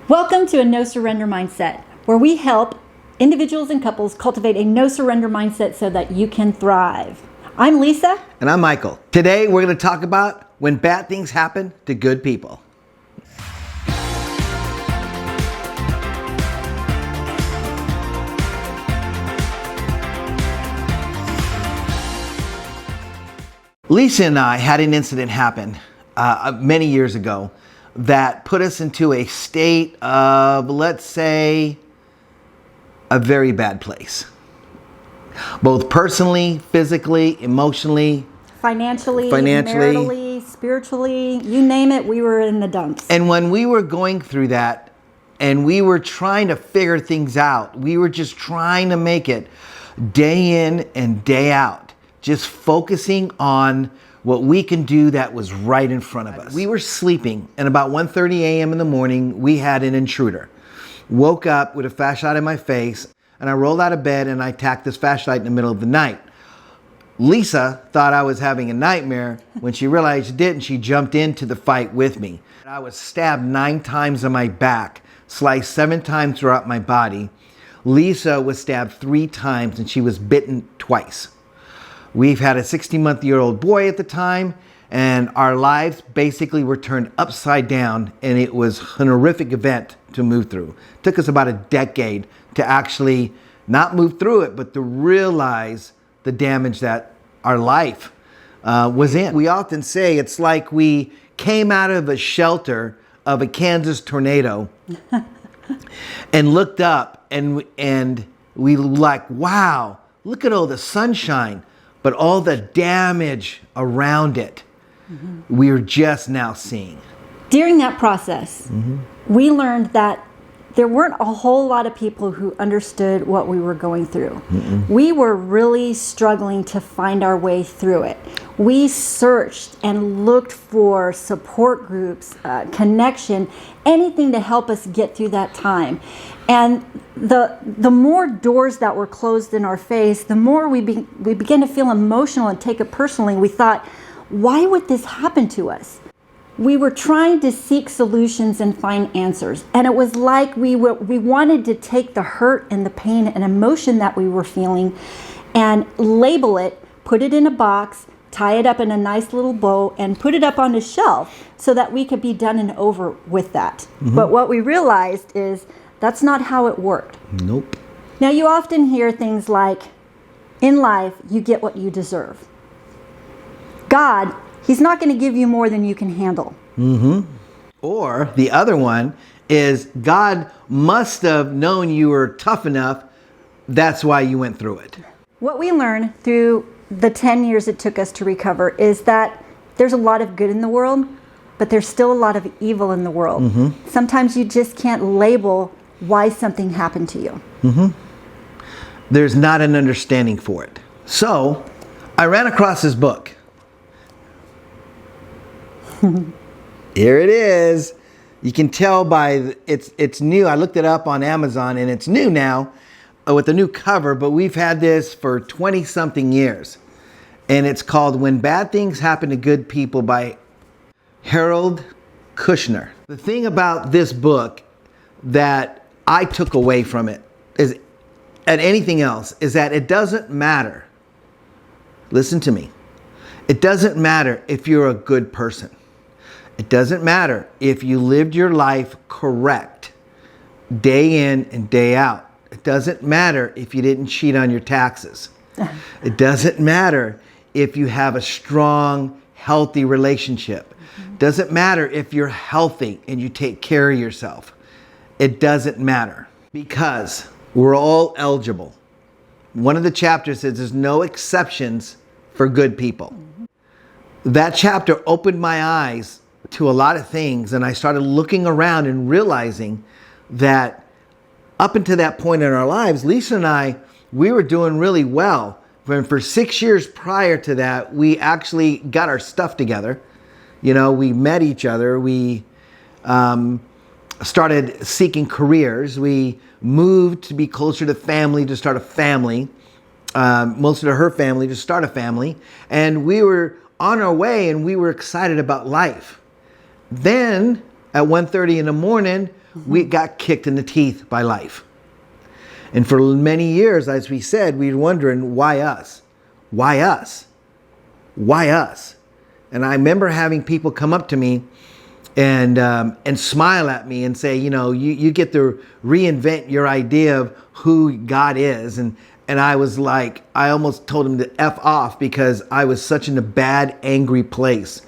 Welcome to a No Surrender Mindset, where we help individuals and couples cultivate a no surrender mindset so that you can thrive. I'm Lisa. And I'm Michael. Today we're going to talk about when bad things happen to good people. Lisa and I had an incident happen many years ago that put us into a state of, let's say, a very bad place. Both personally, physically, emotionally, financially, maritally, spiritually, you name it, we were in the dumps. And when we were going through that and we were trying to figure things out, we were just trying to make it day in and day out, just focusing on what we can do that was right in front of us. We were sleeping, and about 1:30 a.m. in the morning, we had an intruder. Woke up with a flashlight in my face, and I rolled out of bed and I tacked this flashlight in the middle of the night. Lisa thought I was having a nightmare. When she realized she didn't, she jumped into the fight with me. I was stabbed 9 times on my back, sliced 7 times throughout my body. Lisa was stabbed 3 times and she was bitten twice. We've had a 60-month-old boy at the time, and our lives basically were turned upside down, and it was an horrific event to move through. It took us about a decade to actually not move through it, but to realize the damage that our life was in. We often say it's like we came out of a shelter of a Kansas tornado and looked up and we were like, wow, look at all the sunshine, but all the damage around it, we're just now seeing. During that process, we learned that there weren't a whole lot of people who understood what we were going through. We were really struggling to find our way through it. We searched and looked for support groups, connection, anything to help us get through that time. And the more doors that were closed in our face, the more we began to feel emotional and take it personally. We thought, why would this happen to us? We were trying to seek solutions and find answers. And it was like we wanted to take the hurt and the pain and emotion that we were feeling and label it, put it in a box, tie it up in a nice little bow, and put it up on a shelf so that we could be done and over with that. But what we realized is that's not how it worked. Nope. Now, you often hear things like, in life, you get what you deserve. God, He's not going to give you more than you can handle. Or the other one is God must have known you were tough enough. That's why you went through it. What we learned through the 10 years it took us to recover is that there's a lot of good in the world, but there's still a lot of evil in the world. Sometimes you just can't label why something happened to you. There's not an understanding for it. So I ran across this book. Here it is. You can tell by it's new. I looked it up on Amazon and it's new now with a new cover, but we've had this for 20 something years. And it's called When Bad Things Happen to Good People by Harold Kushner. The thing about this book that I took away from it is, and anything else, is that it doesn't matter. Listen to me. It doesn't matter if you're a good person. It doesn't matter if you lived your life correct, day in and day out. It doesn't matter if you didn't cheat on your taxes. It doesn't matter if you have a strong, healthy relationship. It doesn't matter if you're healthy and you take care of yourself. It doesn't matter because we're all eligible. One of the chapters says there's no exceptions for good people. That chapter opened my eyes to a lot of things, and I started looking around and realizing that up until that point in our lives, Lisa and I, we were doing really well. And for 6 years prior to that, we actually got our stuff together. You know, we met each other. We started seeking careers. We moved to be closer to family, to start a family. Most of her family, to start a family. And we were on our way and we were excited about life. Then at 1:30 in the morning, we got kicked in the teeth by life. And for many years, as we said, we were wondering, why us? Why us? Why us? And I remember having people come up to me and smile at me and say, you get to reinvent your idea of who God is. And I was like, I almost told him to F off because I was such in a bad, angry place.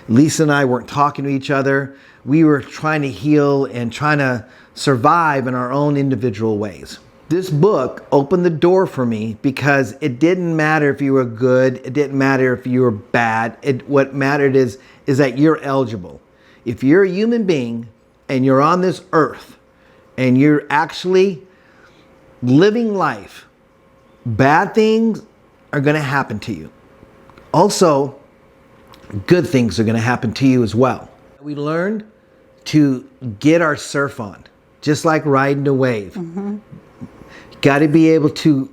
Lisa and I weren't talking to each other. We were trying to heal and trying to survive in our own individual ways. This book opened the door for me because it didn't matter if you were good. It didn't matter if you were bad. What mattered is that you're eligible. If you're a human being and you're on this earth and you're actually living life, bad things are going to happen to you. Also, good things are going to happen to you as well. We learned to get our surf on, just like riding a wave. Got to be able to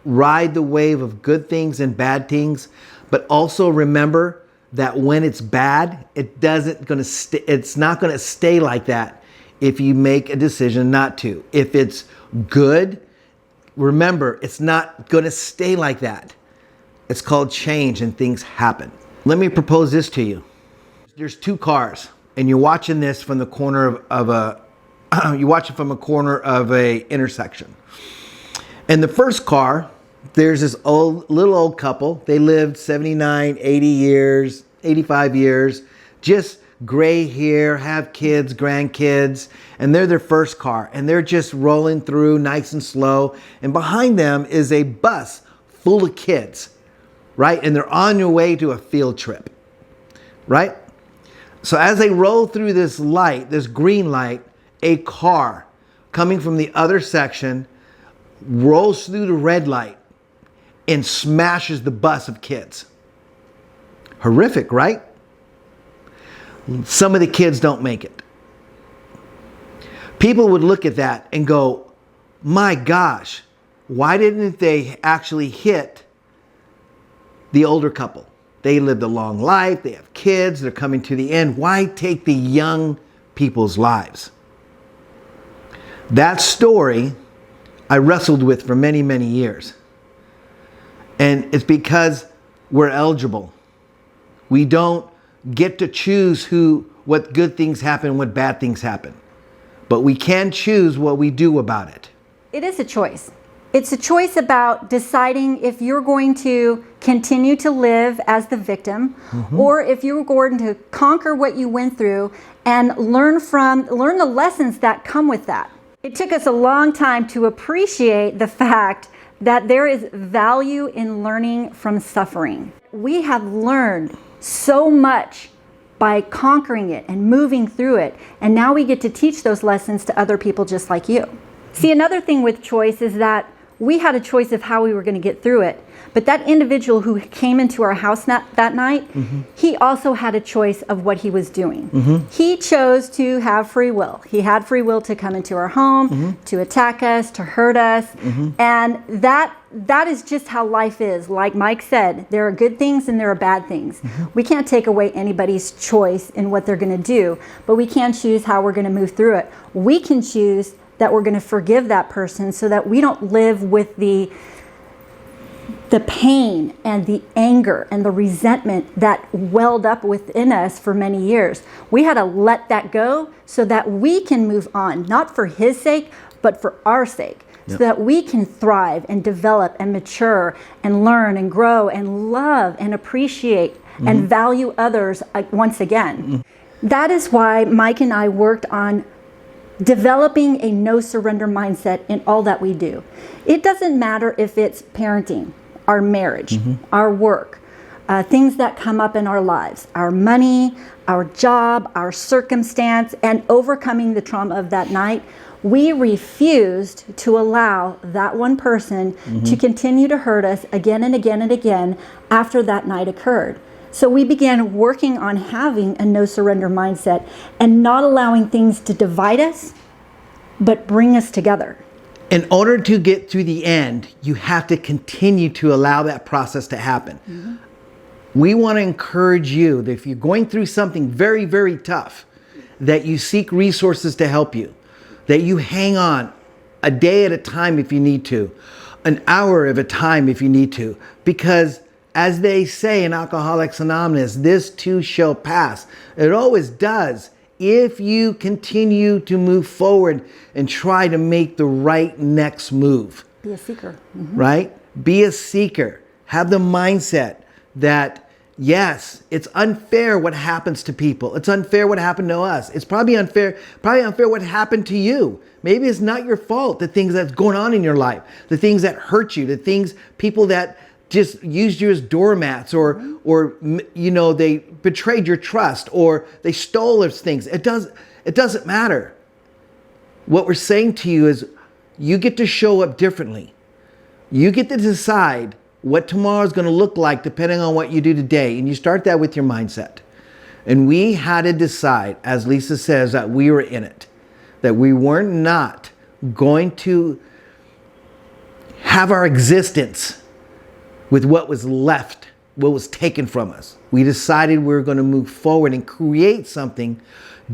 ride the wave of good things and bad things, but also remember that when it's bad, it's not going to stay like that if you make a decision not to. If it's good, remember, it's not going to stay like that. It's called change and things happen. Let me propose this to you. There's two cars and you're watching this from the corner of a intersection. And the first car, there's this little old couple. They lived 79, 80 years, 85 years, just gray hair, have kids, grandkids, and they're their first car. And they're just rolling through nice and slow. And behind them is a bus full of kids, right? And they're on their way to a field trip, right? So as they roll through this light, this green light, a car coming from the other section rolls through the red light and smashes the bus of kids. Horrific, right? Some of the kids don't make it. People would look at that and go, my gosh, why didn't they actually hit the older couple? They lived a long life, they have kids, they're coming to the end. Why take the young people's lives? That story I wrestled with for many, many years. And it's because we're eligible. We don't get to choose what good things happen, what bad things happen. But we can choose what we do about it. It is a choice. It's a choice about deciding if you're going to continue to live as the victim, or if you're going to conquer what you went through and learn the lessons that come with that. It took us a long time to appreciate the fact that there is value in learning from suffering. We have learned so much by conquering it and moving through it, and now we get to teach those lessons to other people just like you. See, another thing with choice is that we had a choice of how we were going to get through it, but that individual who came into our house that night, he also had a choice of what he was doing. He chose to have free will. He had free will to come into our home, to attack us, to hurt us, and that is just how life is. Like Mike said, there are good things and there are bad things. We can't take away anybody's choice in what they're going to do, but we can choose how we're going to move through it. We can choose that we're going to forgive that person so that we don't live with the pain and the anger and the resentment that welled up within us for many years. We had to let that go so that we can move on, not for his sake, but for our sake. So that we can thrive and develop and mature and learn and grow and love and appreciate and value others once again. That is why Mike and I worked on developing a no surrender mindset in all that we do. It doesn't matter if it's parenting, our marriage, our work, things that come up in our lives, our money, our job, our circumstance, and overcoming the trauma of that night. We refused to allow that one person to continue to hurt us again and again and again after that night occurred. So we began working on having a no surrender mindset and not allowing things to divide us, but bring us together. In order to get to the end, you have to continue to allow that process to happen. We want to encourage you that if you're going through something very, very tough, that you seek resources to help you. that you hang on a day at a time if you need to, an hour at a time if you need to, because as they say in Alcoholics Anonymous, this too shall pass. It always does if you continue to move forward and try to make the right next move. Be a seeker. Right? Be a seeker. Have the mindset that, yes, it's unfair what happens to people. It's unfair what happened to us. It's probably unfair what happened to you. Maybe it's not your fault, the things that's going on in your life, the things that hurt you, the things, people that just used you as doormats, or they betrayed your trust, or they stole those things. It doesn't matter. What we're saying to you is you get to show up differently. You get to decide what tomorrow is going to look like depending on what you do today. And you start that with your mindset. And we had to decide, as Lisa says, that we were in it, that we were not going to have our existence with what was left, what was taken from us. We decided we were going to move forward and create something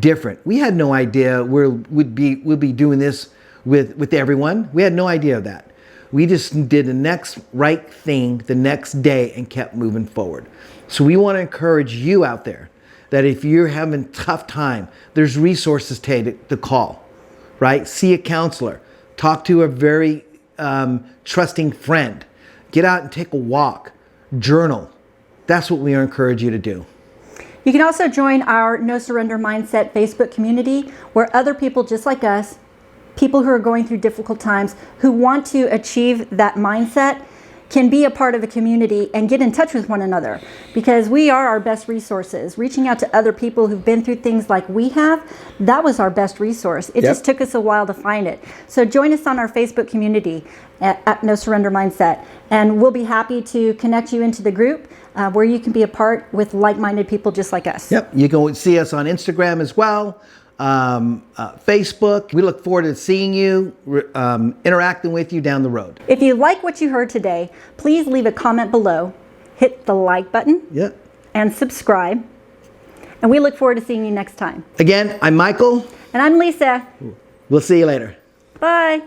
different. We had no idea we'll be doing this with everyone. We had no idea of that. We just did the next right thing the next day and kept moving forward. So we want to encourage you out there that if you're having a tough time, there's resources to call, right? See a counselor. Talk to a very trusting friend. Get out and take a walk. Journal. That's what we encourage you to do. You can also join our No Surrender Mindset Facebook community, where other people just like us, people who are going through difficult times, who want to achieve that mindset, can be a part of a community and get in touch with one another, because we are our best resources. Reaching out to other people who've been through things like we have, that was our best resource. It just took us a while to find it. So join us on our Facebook community at No Surrender Mindset, and we'll be happy to connect you into the group where you can be a part with like-minded people just like us. Yep, you can see us on Instagram as well. Facebook. We look forward to seeing you, interacting with you down the road. If you like what you heard today, please leave a comment below, hit the like button, and subscribe. And we look forward to seeing you next time. Again, I'm Michael. And I'm Lisa. We'll see you later. Bye.